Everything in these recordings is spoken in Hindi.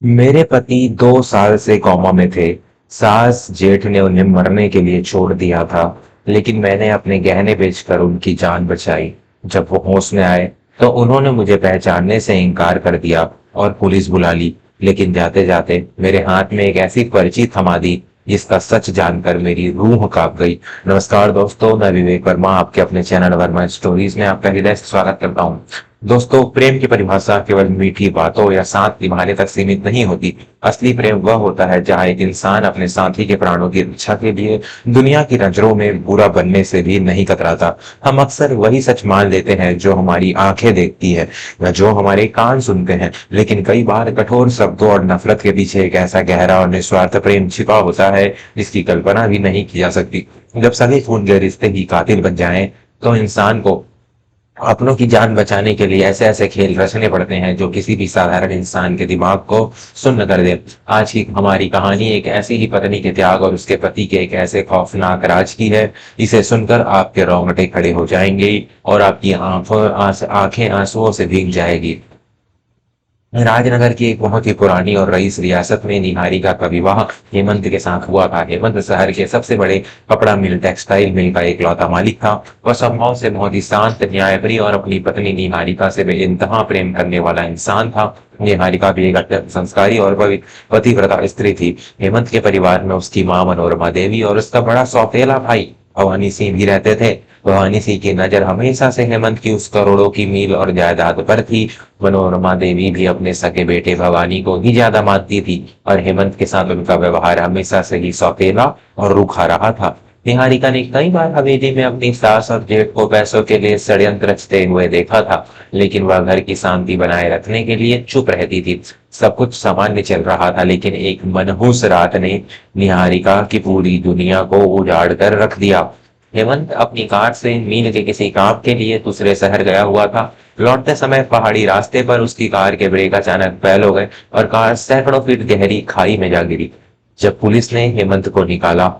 मेरे पति 2 साल से कोमा में थे। सास जेठ ने उन्हें मरने के लिए छोड़ दिया था, लेकिन मैंने अपने गहने बेचकर उनकी जान बचाई। जब वो होश में आए तो उन्होंने मुझे पहचानने से इनकार कर दिया और पुलिस बुला ली। लेकिन जाते जाते मेरे हाथ में एक ऐसी पर्ची थमा दी जिसका सच जानकर मेरी रूह कांप गई। नमस्कार दोस्तों, मैं विवेक वर्मा आपके अपने चैनल वर्मा स्टोरीज में आपका हृदय से स्वागत करता हूँ। दोस्तों, प्रेम की परिभाषा केवल मीठी बातों या साथ निभाने तक सीमित नहीं होती। असली प्रेम वह होता है जहां एक इंसान अपने साथी के प्राणों की रक्षा के लिए दुनिया की नजरों में बुरा बनने से भी नहीं कतराता। हम अक्सर वही सच मान लेते हैं जो हमारी आंखें देखती है या जो हमारे कान सुनते हैं, लेकिन कई बार कठोर शब्दों और नफरत के पीछे एक ऐसा गहरा और निस्वार्थ प्रेम छिपा होता है जिसकी कल्पना भी नहीं की जा सकती। जब सगे खून के रिश्ते ही कातिल बन जाएं, तो इंसान को अपनों की जान बचाने के लिए ऐसे ऐसे खेल रचने पड़ते हैं जो किसी भी साधारण इंसान के दिमाग को सुन्न कर दे। आज की हमारी कहानी एक ऐसी ही पत्नी के त्याग और उसके पति के एक ऐसे खौफनाक राज की है। इसे सुनकर आपके रोंगटे खड़े हो जाएंगे और आपकी आंखें आंसुओं से भीग जाएगी। राजनगर की एक बहुत ही पुरानी और रईस रियासत में निहारिका का विवाह हेमंत के साथ हुआ था। हेमंत शहर के सबसे बड़े कपड़ा मिल टेक्सटाइल मिल का इकलौता मालिक था। वह स्वभाव से बहुत ही शांत, न्यायप्रिय और अपनी पत्नी निहारिका से बेइंतहा प्रेम करने वाला इंसान था। निहारिका भी एक अत्यंत संस्कारी और पतिव्रता स्त्री थी। हेमंत के परिवार में उसकी मां मनोरमा देवी और उसका बड़ा सौतेला भाई भवानी सिंह भी रहते थे। भवानी सिंह की नजर हमेशा से हेमंत की उस करोड़ों की मील और जायदाद पर थी। मनोरमा देवी भी अपने सगे बेटे भवानी को ही ज्यादा मानती थी और हेमंत के साथ उनका व्यवहार हमेशा से ही सौतेला और रूखा रहा था। निहारिका ने कई बार हवेली में अपनी सास और जेठ को पैसों के लिए षड्यंत्र रचते हुए देखा था, लेकिन वह घर की शांति बनाए रखने के लिए चुप रहती थी। सब कुछ सामान्य चल रहा था, लेकिन एक मनहूस रात ने निहारिका की पूरी दुनिया को उजाड़ कर रख दिया। हेमंत अपनी कार से मील के किसी काम के लिए दूसरे शहर गया हुआ था। लौटते समय पहाड़ी रास्ते पर उसकी कार के ब्रेक अचानक फेल हो गए और कार सैकड़ों फीट गहरी खाई में जा गिरी। जब पुलिस ने हेमंत को निकाला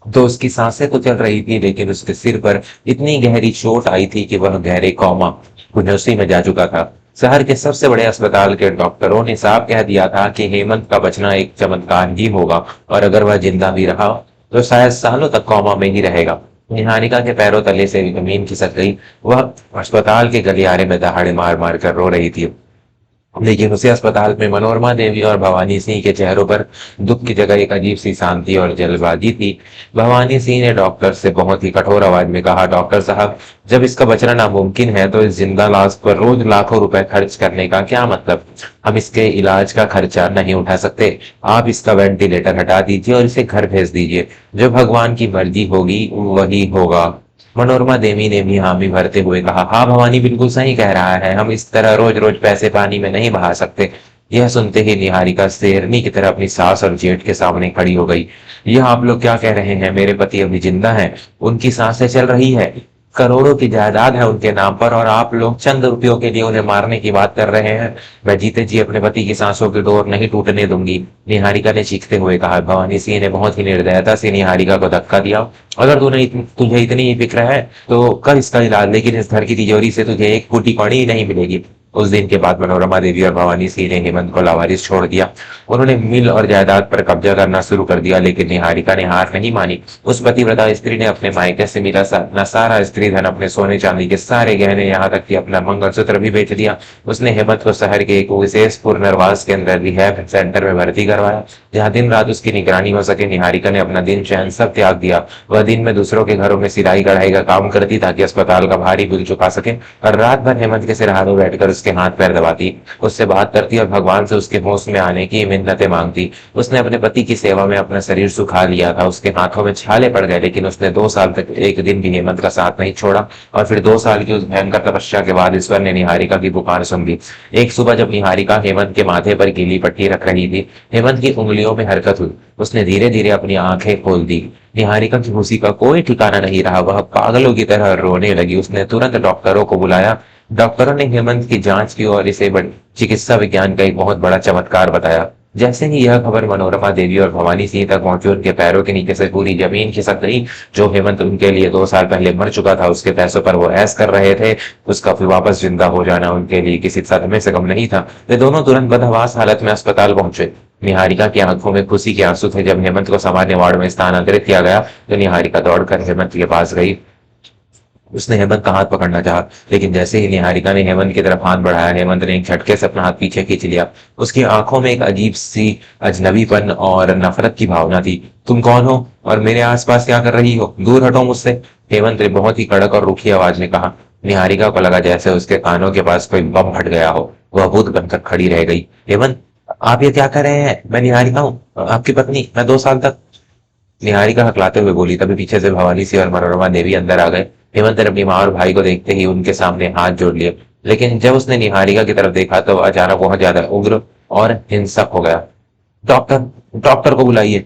तो उसकी सांसें तो चल रही थी, लेकिन उसके सिर पर इतनी गहरी चोट आई थी कि वह गहरे कोमा बेहोशी में जा चुका था। शहर के सबसे बड़े अस्पताल के डॉक्टरों ने साफ कह दिया था कि हेमंत का बचना एक चमत्कार ही होगा और अगर वह जिंदा भी रहा तो शायद सालों तक कोमा में ही रहेगा। निहारिका के पैरों तले से जमीन खिसक गई। वह अस्पताल के गलियारे में दहाड़े मार मार कर रो रही थी, लेकिन उसी अस्पताल में मनोरमा देवी और भवानी सिंह के चेहरों पर दुख की जगह एक अजीब सी शांति और जल्दबाजी थी। भवानी सिंह ने डॉक्टर से बहुत ही कठोर आवाज में कहा, डॉक्टर साहब, जब इसका बचना नामुमकिन है तो इस जिंदा लाश पर रोज लाखों रुपए खर्च करने का क्या मतलब। हम इसके इलाज का खर्चा नहीं उठा सकते। आप इसका वेंटिलेटर हटा दीजिए और इसे घर भेज दीजिए। जो भगवान की मर्जी होगी वही होगा। मनोरमा देवी ने भी हामी भरते हुए कहा, हाँ भवानी बिल्कुल सही कह रहा है, हम इस तरह रोज रोज पैसे पानी में नहीं बहा सकते। यह सुनते ही निहारिका शेरनी की तरह अपनी सास और जेठ के सामने खड़ी हो गई। यह आप लोग क्या कह रहे हैं? मेरे पति अभी जिंदा हैं, उनकी सांसें चल रही है, करोड़ों की जायदाद है उनके नाम पर, और आप लोग चंद रुपयों के लिए उन्हें मारने की बात कर रहे हैं। मैं जीते जी अपने पति की सांसों की डोर नहीं टूटने दूंगी, निहारिका ने चीखते हुए कहा। भवानी सिंह ने बहुत ही निर्दयता से निहारिका को धक्का दिया। अगर तुझे इतनी ही फिक्र है तो कर इसका इलाज, लेकिन इस घर की तिजोरी से तुझे एक फूटी कौड़ी ही नहीं मिलेगी। उस दिन के बाद मनोरमा देवी और भवानी सिंह ने हेमंत को लावारिस छोड़ दिया। उन्होंने मिल और जायदाद पर कब्जा करना शुरू कर दिया, लेकिन निहारिका ने हार नहीं मानी। उस पतिव्रता स्त्री ने अपने मायके से मिला अपना सारा स्त्री धन, अपने सोने चांदी के सारे गहने, यहाँ तक कि अपना मंगलसूत्र भी बेच दिया। उसने हेमंत को शहर के एक विशेष पुनर्वास के अंदर रिहैब सेंटर में भर्ती करवाया, जहाँ दिन रात उसकी निगरानी हो सके। निहारिका ने अपना दिन चैन सब त्याग दिया। वह दिन में दूसरों के घरों में सिलाई कढ़ाई का काम करती ताकि अस्पताल का भारी बिल चुका सके, और रात भर हेमंत के सिरहाने बैठकर उसके हाथ पैर दबाती, उससे बात करती और भगवान से उसके होश में आने की मिन्नतें मांगती। उसने अपने पति की सेवा में अपना शरीर सुखा लिया था, उसके हाथों में छाले पड़ गए, लेकिन उसने 2 साल तक एक दिन भी हेमंत का साथ नहीं छोड़ा। और फिर 2 साल की उस भयंकर तपस्या के बाद ईश्वर ने निहारिका की पुकार सुन ली। एक सुबह जब निहारिका हेमंत के माथे पर गीली पट्टी रख रही थी, हेमंत की उंगलियों में हरकत हुई। उसने धीरे धीरे अपनी आंखें खोल दी। निहारिका की खुशी का कोई ठिकाना नहीं रहा, वह पागलों की तरह रोने लगी। उसने तुरंत डॉक्टरों को बुलाया। डॉक्टरों ने हेमंत की जांच की और इसे चिकित्सा विज्ञान का एक बहुत बड़ा चमत्कार बताया। जैसे ही यह खबर मनोरमा देवी और भवानी सिंह तक पहुंची, उनके पैरों के नीचे से पूरी जमीन खिसक गई। जो हेमंत उनके लिए 2 साल पहले मर चुका था, उसके पैसों पर वो ऐश कर रहे थे, उसका फिर वापस जिंदा हो जाना उनके लिए किसी सदमे से कम नहीं था। वे दोनों तुरंत बदहवास हालत में अस्पताल पहुंचे। निहारिका की आंखों में खुशी के आंसू थे। जब हेमंत को सामान्य वार्ड में स्थानांतरित किया गया तो निहारिका दौड़कर हेमंत के पास गई। उसने हेमंत का हाथ पकड़ना चाहा, लेकिन जैसे ही निहारिका ने हेमंत की तरफ हाथ बढ़ाया, हेमंत ने एक झटके से अपना हाथ पीछे खींच लिया। उसकी आंखों में एक अजीब सी अजनबीपन और नफरत की भावना थी। तुम कौन हो और मेरे आसपास क्या कर रही हो? दूर हटो मुझसे, हेमंत ने बहुत ही कड़क और रूखी आवाज में कहा। निहारिका को लगा जैसे उसके कानों के पास कोई बम फट गया हो। वह भूत बनकर खड़ी रह गई। हेमंत, आप ये क्या कर रहे हैं? मैं निहारिका हूँ, आपकी पत्नी। मैं 2 साल तक। निहारिका हकलाते हुए बोली। तभी पीछे से भवानी सिंह और मनोरमा देवी अंदर आ गए। हेमंत ने अपनी माँ और भाई को देखते ही उनके सामने हाथ जोड़ लिए, लेकिन जब उसने निहारिका की तरफ देखा तो अचानक बहुत ज्यादा उग्र और हिंसक हो गया। डॉक्टर, डॉक्टर को बुलाइए,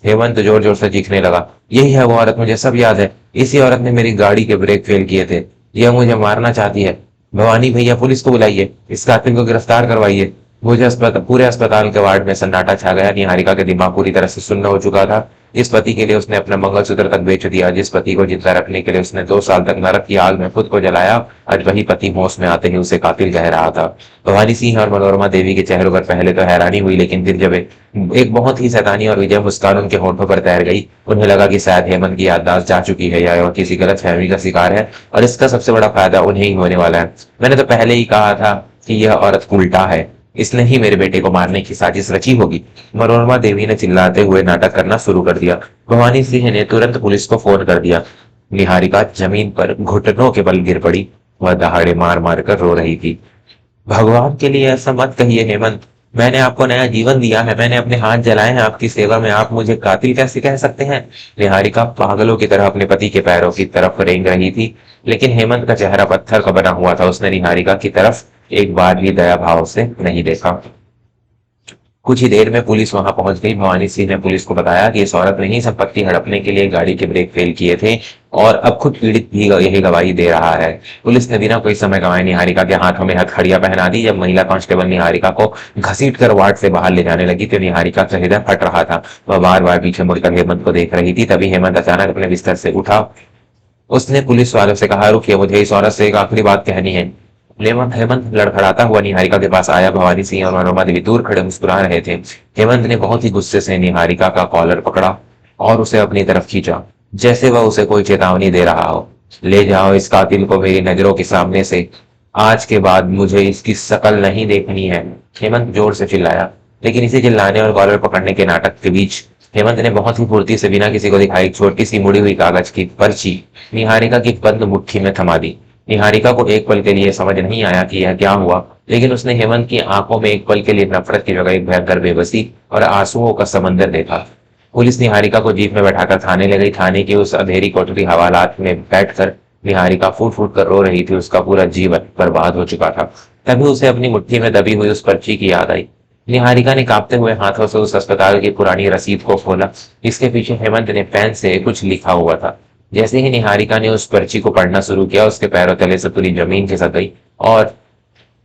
हेमंत जोर जोर से चीखने लगा। यही है वो औरत, मुझे सब याद है। इसी औरत ने मेरी गाड़ी के ब्रेक फेल किए थे। यह मुझे मारना चाहती है। भवानी भैया, पुलिस को बुलाइए, इस कातिल को गिरफ्तार करवाइए। मुझे अस्पताल पूरे अस्पताल के वार्ड में सन्नाटा छा गया। निहारिका के दिमाग पूरी तरह से सुन्न हो चुका था। जिस पति के लिए उसने अपना मंगलसूत्र तक बेच दिया, जिस पति को जिंदा रखने के लिए उसने 2 साल तक नरक की आग में खुद को जलाया, आज वही पति होश में आते ही उसे कातिल कह रहा था। भवानी सिंह और मनोरमा देवी के चेहरों पर पहले तो हैरानी हुई, लेकिन फिर जब एक बहुत ही शैतानी और विजय मुस्कान उनके होठों पर तैर गई, उन्हें लगा कि शायद हेमंत की याददाश्त जा चुकी है या वह किसी गलत फहमी का शिकार है, और इसका सबसे बड़ा फायदा उन्हें ही होने वाला है। मैंने तो पहले ही कहा था कि यह औरत उल्टा है, इसने ही मेरे बेटे को मारने की साजिश रची होगी। मनोरमा देवी ने चिल्लाते हुए नाटक करना शुरू कर दिया। भवानी सिंह ने तुरंत पुलिस को फोन कर दिया। निहारिका जमीन पर घुटनों के बल गिर पड़ी। वह दहाड़े मार मार कर रो रही थी। भगवान के लिए ऐसा मत कहिए हेमंत, मैंने आपको नया जीवन दिया है, मैंने अपने हाथ जलाए हैं आपकी सेवा में, आप मुझे कातिल कैसे कह सकते हैं? निहारिका पागलों की तरह अपने पति के पैरों की तरफ रेंग रही थी, लेकिन हेमंत का चेहरा पत्थर का बना हुआ था। उसने निहारिका की तरफ एक बार भी दया भाव से नहीं देखा। कुछ ही देर में पुलिस वहां पहुंच गई। भवानी सिंह ने पुलिस को बताया कि इस औरत ने ही संपत्ति हड़पने के लिए गाड़ी के ब्रेक फेल किए थे, और अब खुद पीड़ित भी यही गवाही दे रहा है। पुलिस ने बिना कोई समय गंवाए निहारिका के हाथों में हथकड़ियां पहना दी। जब महिला कांस्टेबल निहारिका को घसीट कर वार्ड से बाहर ले जाने लगी तो निहारिका का हृदय फट रहा था। वह बार बार पीछे मुड़कर हेमंत को देख रही थी। तभी हेमंत अचानक अपने बिस्तर से उठा। उसने पुलिस वालों से कहा, रुकिए, मुझे इस औरत से एक आखिरी बात कहनी है। हेमंत हेमंत लड़खड़ाता हुआ निहारिका के पास आया। भवानी सिंह और मनोरमा देवी दूर खड़े मुस्कुरा रहे थे। हेमंत ने बहुत ही गुस्से से निहारिका का कॉलर पकड़ा और उसे अपनी तरफ खींचा, जैसे वह उसे कोई चेतावनी दे रहा हो। ले जाओ इस कातिल को मेरी नजरों के सामने से, आज के बाद मुझे इसकी शकल नहीं देखनी है, हेमंत जोर से चिल्लाया। लेकिन इसे चिल्लाने और कॉलर पकड़ने के नाटक के बीच हेमंत ने बहुत ही फुर्ती से बिना किसी को दिखाई छोटी सी मुड़ी हुई कागज की पर्ची निहारिका की बंद मुट्ठी में थमा दी। निहारिका को एक पल के लिए समझ नहीं आया कि यह क्या हुआ, लेकिन उसने हेमंत की आंखों में एक पल के लिए नफरत की जगह एक भयंकर बेबसी और आंसुओं का समंदर देखा। पुलिस निहारिका को जीप में बैठाकर थाने ले गई। थाने की उस अंधेरी कोठरी हवालात में बैठकर निहारिका फूट फूट कर रो रही थी। उसका पूरा जीवन बर्बाद हो चुका था। तभी उसे अपनी मुट्ठी में दबी हुई उस पर्ची की याद आई। निहारिका ने कांपते हुए हाथों से उस अस्पताल की पुरानी रसीद को खोला। इसके पीछे हेमंत ने पेन से कुछ लिखा हुआ था। जैसे ही निहारिका ने उस पर्ची को पढ़ना शुरू किया, उसके पैरों तले से पूरी जमीन खिसक गई और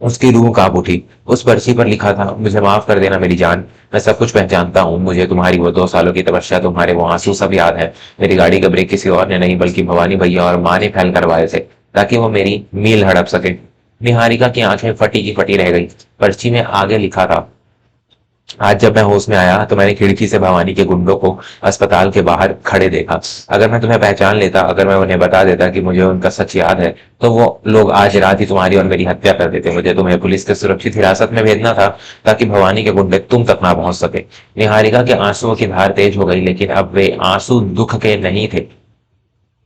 उसकी रूह कांप उठी। उस पर्ची पर लिखा था, मुझे माफ कर देना मेरी जान, मैं सब कुछ पहचानता हूँ। मुझे तुम्हारी वो 2 सालों की तपस्या, तुम्हारे वो आंसू सब याद है। मेरी गाड़ी का ब्रेक किसी और ने नहीं बल्कि भवानी भैया और माँ ने फैल करवाए थे, ताकि वो मेरी मील हड़प सके। निहारिका की आंखें फटी की फटी रह गई। पर्ची में आगे लिखा था, आज जब मैं होश में आया तो मैंने खिड़की से भवानी के गुंडों को अस्पताल के बाहर खड़े देखा। अगर मैं तुम्हें पहचान लेता, अगर मैं उन्हें बता देता कि मुझे उनका सच याद है, तो वो लोग आज रात ही तुम्हारी और मेरी हत्या कर देते। मुझे तुम्हें पुलिस के सुरक्षित हिरासत में भेजना था, ताकि भवानी के गुंडे तुम तक ना पहुंच सके। निहारिका के आंसुओं की धार तेज हो गई, लेकिन अब वे आंसू दुख के नहीं थे।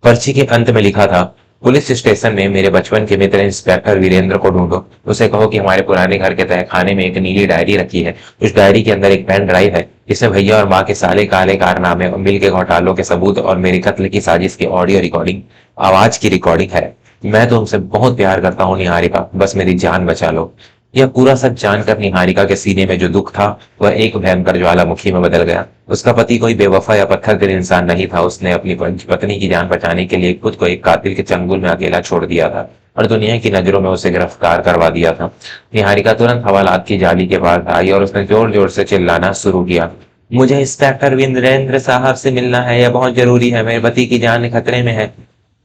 पर्ची के अंत में लिखा था, पुलिस स्टेशन में मेरे बचपन के मित्र इंस्पेक्टर वीरेंद्र को ढूंढो। उसे कहो कि हमारे पुराने घर के तहखाने में एक नीली डायरी रखी है। उस डायरी के अंदर एक पेन ड्राइव है, जिसमें भैया और माँ के साले काले कारनामे, मिल के घोटालों के सबूत और मेरी कत्ल की साजिश की ऑडियो रिकॉर्डिंग, आवाज की रिकॉर्डिंग है। मैं तुमसे बहुत प्यार करता हूँ निहारिका, बस मेरी जान बचा लो। यह पूरा सच जानकर निहारिका के सीने में जो दुख था वह एक भयंकर ज्वालामुखी में बदल गया। उसका पति कोई बेवफा या पत्थर दिल इंसान नहीं था। उसने अपनी पत्नी की जान बचाने के लिए खुद को एक कातिल के चंगुल में अकेला छोड़ दिया था और दुनिया की नजरों में उसे गिरफ्तार करवा दिया था। निहारिका तुरंत हवालात की जाली के पास आई और उसने जोर जोर से चिल्लाना शुरू किया, मुझे इंस्पेक्टर वीरेंद्र साहब से मिलना है, यह बहुत जरूरी है, मेरे पति की जान खतरे में है।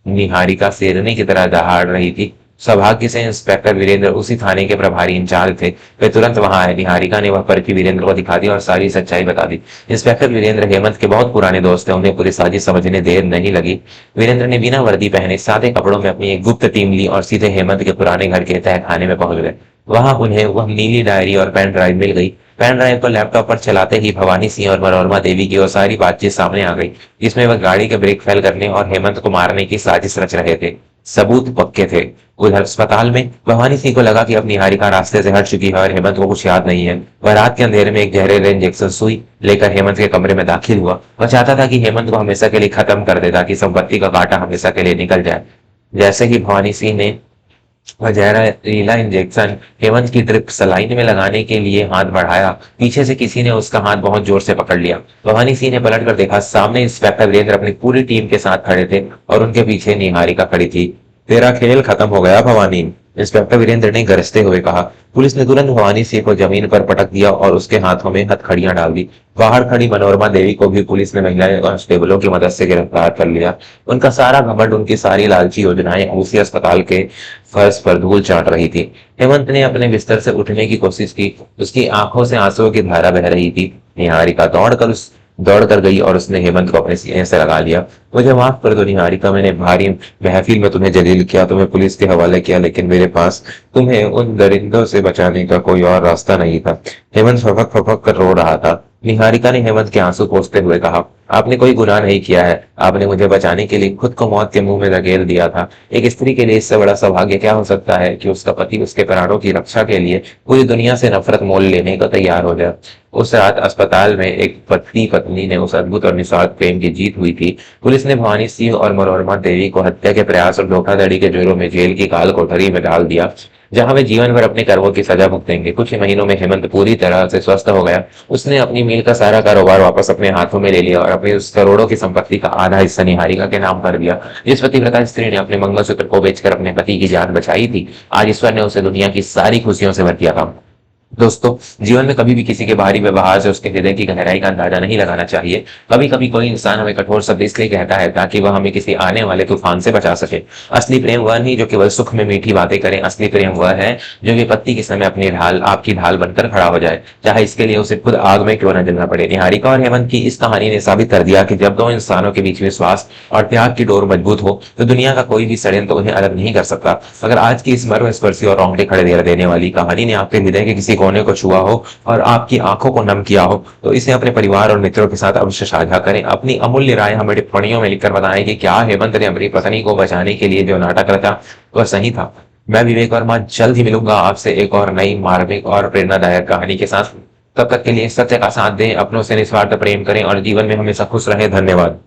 निहारिका शेरनी की तरह दहाड़ रही थी। सौभाग्य से इंस्पेक्टर वीरेंद्र उसी थाने के प्रभारी इंचार्ज थे। वे तुरंत वहां आए। निहारिका ने वह पर्ची वीरेंद्र को दिखा दी और सारी सच्चाई बता दी। इंस्पेक्टर वीरेंद्र हेमंत के बहुत पुराने दोस्त थे। उन्हें पूरी साजिश समझने देर नहीं लगी। वीरेंद्र ने बिना वर्दी पहने सादे कपड़ों में अपनी एक गुप्त टीम ली और सीधे हेमंत के पुराने घर के तहखाने में पहुंच गए। वहां उन्हें वह नीली डायरी और पेन ड्राइव मिल गई। पेन ड्राइव को लैपटॉप पर चलाते ही भवानी सिंह और मनोरमा देवी की वो सारी बातचीत सामने आ गई, जिसमें वह गाड़ी के ब्रेक फेल करने और हेमंत को मारने की साजिश रच रहे थे। सबूत पक्के थे। उधर अस्पताल में भवानी सिंह को लगा कि अब निहारिका रास्ते से हट चुकी है और हेमंत को कुछ याद नहीं है। वह रात के अंधेरे में एक जहरीले इंजेक्शन सुई लेकर हेमंत के कमरे में दाखिल हुआ। वह चाहता था कि हेमंत को हमेशा के लिए खत्म कर दे ताकि संपत्ति का कांटा हमेशा के लिए निकल जाए। जैसे ही भवानी सिंह ने वह जहरीला इंजेक्शन हेमंत की ड्रिप सलाइन में लगाने के लिए हाथ बढ़ाया, पीछे से किसी ने उसका हाथ बहुत जोर से पकड़ लिया। भवानी सिंह ने पलट कर देखा, सामने इंस्पेक्टर वीरेंद्र अपनी पूरी टीम के साथ खड़े थे और उनके पीछे निहारिका खड़ी थी। तेरा खेल खत्म हो गया भवानी, इंस्पेक्टर वीरेंद्र ने गरजते हुए कहा। पुलिस ने तुरंत भवानी सिंह को जमीन पर पटक दिया और उसके हाथों में हथकड़ियां डाल दी। बाहर खड़ी मनोरमा देवी को भी पुलिस ने महिला कांस्टेबलों की मदद से गिरफ्तार कर लिया। उनका सारा घमंड, उनकी सारी लालची योजनाएं उसी अस्पताल के फर्श पर धूल चाट रही थी। हेमंत ने अपने बिस्तर से उठने की कोशिश की। उसकी आंखों से आंसुओं की धारा बह रही थी। निहारिका दौड़ कर गई और उसने हेमंत को अपने सीने से लगा लिया। मुझे माफ कर दो निहारिका, मैंने भारी महफिल में तुम्हें जलील किया, तुम्हें पुलिस के हवाले किया, लेकिन मेरे पास तुम्हें उन दरिंदों से बचाने का कोई और रास्ता नहीं था। हेमंत फपक फपक कर रो रहा था। निहारिका ने हेमंत के आंसू पोंछते हुए कहा, आपने कोई गुनाह नहीं किया है, आपने मुझे बचाने के लिए खुद को मौत के मुंह में धकेल दिया था। एक स्त्री के लिए इससे बड़ा सौभाग्य क्या हो सकता है कि उसका पति उसके प्राणों की रक्षा के लिए पूरी दुनिया से नफरत मोल लेने को तैयार हो जाए। उस रात अस्पताल में एक पति पत्नी ने उस अद्भुत और निस्वार्थ प्रेम की जीत हुई थी। पुलिस ने भवानी सिंह और मनोरमा देवी को हत्या के प्रयास और धोखाधड़ी के जुर्म में जेल की काल कोठरी में डाल दिया, जहां वे जीवन भर अपने कर्मों की सजा भुगतेंगे। कुछ ही महीनों में हेमंत पूरी तरह से स्वस्थ हो गया। उसने अपनी मिल का सारा कारोबार वापस अपने हाथों में ले लिया और अपनी उस करोड़ों की संपत्ति का आधा हिस्सा निहारिका के नाम कर दिया। जिस पतिव्रता स्त्री ने अपने मंगलसूत्र को बेचकर अपने पति की जान बचाई थी, आज ईश्वर ने उसे दुनिया की सारी खुशियों से भर दिया था। दोस्तों, जीवन में कभी भी किसी के बाहरी व्यवहार से उसके हृदय की गहराई का अंदाजा नहीं लगाना चाहिए। कभी कभी कोई इंसान हमें कठोर शब्द इसलिए कहता है ताकि वह हमें किसी आने वाले तूफान से बचा सके। असली प्रेम वह नहीं जो केवल सुख में मीठी बातें करे। असली प्रेम वह है जो विपत्ति के समय अपनी ढाल, आपकी ढाल बनकर खड़ा हो जाए, चाहे इसके लिए उसे खुद आग में क्यों न जलना पड़े। निहारिका और हेमंत की इस कहानी ने साबित कर दिया कि जब दो इंसानों के बीच विश्वास और त्याग की डोर मजबूत हो तो दुनिया का कोई भी षड्यंत्र उन्हें अलग नहीं कर सकता। अगर आज की इस मर्मस्पर्शी और रोंगटे खड़े देने वाली कहानी ने आपके हृदय के किसी कोने को छुआ हो और आपकी आंखों को नम किया हो, तो इसे अपने परिवार और मित्रों के साथ अवश्य साझा करें। अपनी अमूल्य राय हमें टिप्पणियों में लिखकर बताएं कि क्या हेमंत ने अपनी पत्नी को बचाने के लिए जो नाटक रचा वह सही था। मैं विवेक वर्मा जल्द ही मिलूंगा आपसे एक और नई मार्मिक और प्रेरणादायक कहानी के साथ। तब तक के लिए सत्य का साथ दें, अपनों से निस्वार्थ प्रेम करें और जीवन में हमेशा खुश रहें। धन्यवाद।